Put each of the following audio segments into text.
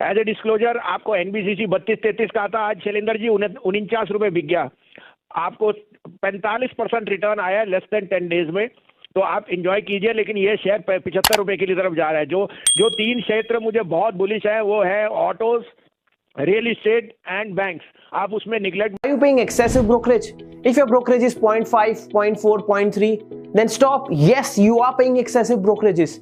As a disclosure आपको NBCC 32-33 का था, आज शैलेंद्र जी 49 रुपए बिक गया। आपको 45% रिटर्न आया है लेस देन 10 डेज में, तो आप इंजॉय कीजिए। लेकिन ये शेयर 75 रुपए की तरफ जा रहा है। जो तीन क्षेत्र मुझे बहुत बुलिश है वो है autos, real estate and banks. आप उसमें neglect. Are you paying excessive brokerage? If your brokerage is 0.5, 0.4, 0.3, then stop. Yes, you are paying excessive brokerages.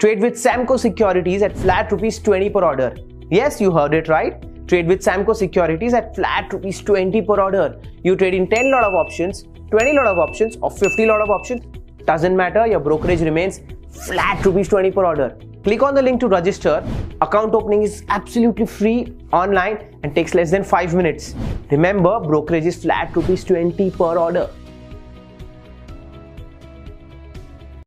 Trade with Samco Securities at flat rupees 20 per order. Yes, you heard it right. Trade with Samco Securities at flat rupees 20 per order. You trade in 10 lot of options, 20 lot of options, or 50 lot of options. Doesn't matter, your brokerage remains flat rupees 20 per order. Click on the link to register. Account opening is absolutely free online and takes less than 5 minutes. Remember, brokerage is flat rupees 20 per order.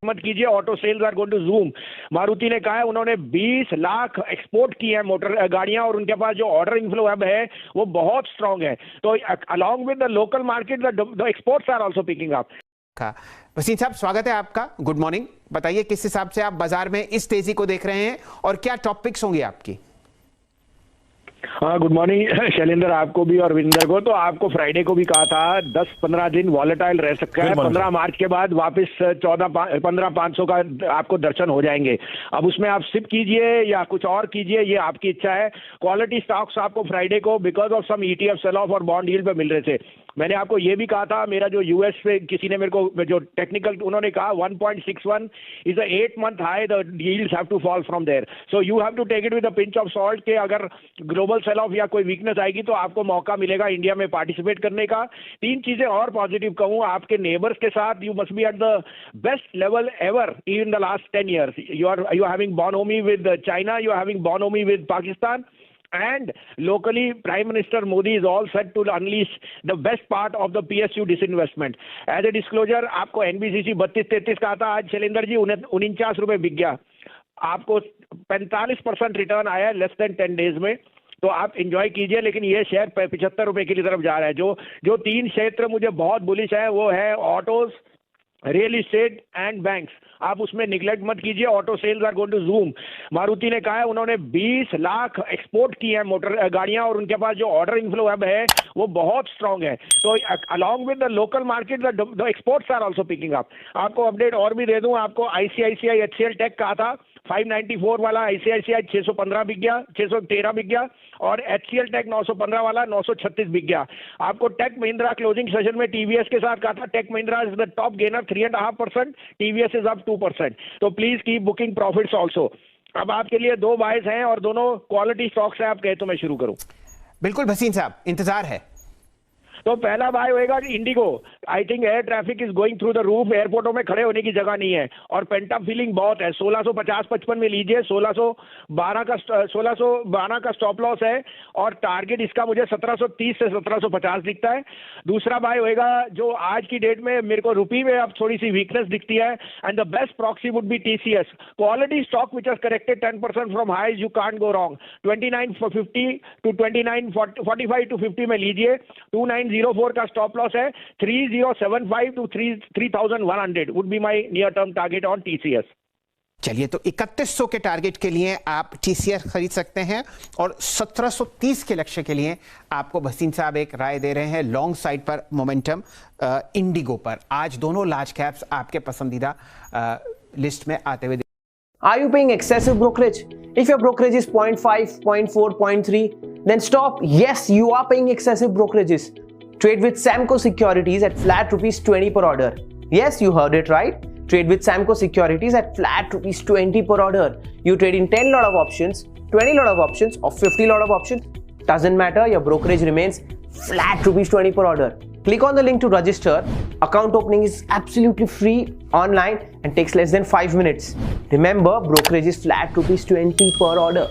मत कीजिए, auto sales are going to zoom. Maruti ने कहा है उन्होंने 20 lakh export की है motor गाड़ियां, और उनके पास जो ऑर्डर इनफ्लो अब है वो बहुत स्ट्रांग है। तो along with the local market the exports are also picking up. Waseem sahab, स्वागत है आपका। Good morning. बताइए किस हिसाब से आप बाजार में इस तेजी को देख रहे हैं और क्या टॉपिक्स होंगे आपकी? हाँ, गुड मॉर्निंग शैलेंद्र, आपको भी और विंदर को। तो आपको फ्राइडे को भी कहा था 10-15 दिन वॉलेटाइल रह सकता है। 15 मार्च के बाद वापस 15,500 का आपको दर्शन हो जाएंगे। अब उसमें आप सिप कीजिए या कुछ और कीजिए, ये आपकी इच्छा है। क्वालिटी स्टॉक्स आपको फ्राइडे को because of some ETF sell off और बॉन्ड यील्ड पे मिल रहे थे। मैंने आपको ये भी कहा था, मेरा जो यूएस पे किसी ने मेरे को जो टेक्निकल उन्होंने कहा 1.61 is a 8-month high, the yields have to fall from there. So you have to take it with a pinch of salt के अगर ग्लोबल सेल ऑफ या कोई वीकनेस आएगी तो आपको मौका मिलेगा इंडिया में पार्टिसिपेट करने का। तीन चीजें और पॉजिटिव कहूँ, आपके नेबर्स के साथ you must be at the best level ever in the last 10 years। You are having bonhomie with China, you are having bonhomie with Pakistan, and locally Prime Minister Modi is all set to unleash the best part of the PSU disinvestment. As a disclosure आपको NBCC 32-33 का था, आज शैलेंद्र जी 49 रुपए बिक गया। आपको 45% return आया है लेस देन 10 डेज में, तो आप इंजॉय कीजिए। लेकिन ये शेयर 75 रुपए की तरफ जा रहा है। जो तीन क्षेत्र मुझे बहुत बुलिश है वो है autos, real estate and banks. आप उसमें निगलेक्ट मत कीजिए। Auto sales are going to zoom. Maruti ने कहा है उन्होंने 20 लाख एक्सपोर्ट की है मोटर गाड़ियां, और उनके पास जो ऑर्डर इनफ्लो अब है वो बहुत स्ट्रांग है। तो along with the local market the exports are also picking up. आपको अपडेट और भी दे दूं, आपको ICICI HCL टेक कहा था 594 वाला, ICICI 615 बिक गया, 613 बिक गया, और HCL टेक 915 वाला 936 बिक गया। आपको टेक महिंद्रा क्लोजिंग सेशन में TVS के साथ कहा था Tech Mahindra is the top gainer 3.5%, TVS is up 2%। तो please keep booking profits also. अब आपके लिए दो बायस हैं और दोनों क्वालिटी स्टॉक्स हैं। आप कहे तो मैं शुरू करूं? बिल्कुल भसीन साहब, इंतजार है। तो पहला बाय होएगा IndiGo. I think air traffic is going through the roof. एयरपोर्टों में खड़े होने की जगह नहीं है और पेंटअप फीलिंग बहुत है। 1650-55 में लीजिए। 1612 का स्टॉप लॉस है और टारगेट इसका मुझे 1730 से 1750 दिखता है। दूसरा बाय होएगा जो आज की डेट में मेरे को रुपी में अब थोड़ी सी वीकनेस दिखती है, and the best proxy would be TCS। Quality stock which has corrected 10% from highs, you can't go wrong. 2950 to 45 to 50 में लीजिए। 2904 का स्टॉप लॉस है। 3075 to 3100 would be my near term target on TCS। चलिए, तो 3100 के target के लिए आप TCS खरीद सकते हैं और 1730 के लक्ष्य के लिए आपको भसीन साहब एक राय दे रहे हैं लॉन्ग साइड पर मोमेंटम इंडिगो पर। आज दोनों लार्ज कैप्स आपके पसंदीदा लिस्ट में आते हुए। Are you paying excessive brokerage? If your brokerage is 0.5, 0.4, 0.3, then stop. Yes, you are paying excessive brokerages. Trade with Samco Securities at flat rupees 20 per order. Yes, you heard it right. Trade with Samco Securities at flat rupees 20 per order. You trade in 10 lot of options, 20 lot of options, or 50 lot of options. Doesn't matter, your brokerage remains flat rupees 20 per order. Click on the link to register. Account opening is absolutely free online and takes less than 5 minutes. Remember, brokerage is flat rupees 20 per order.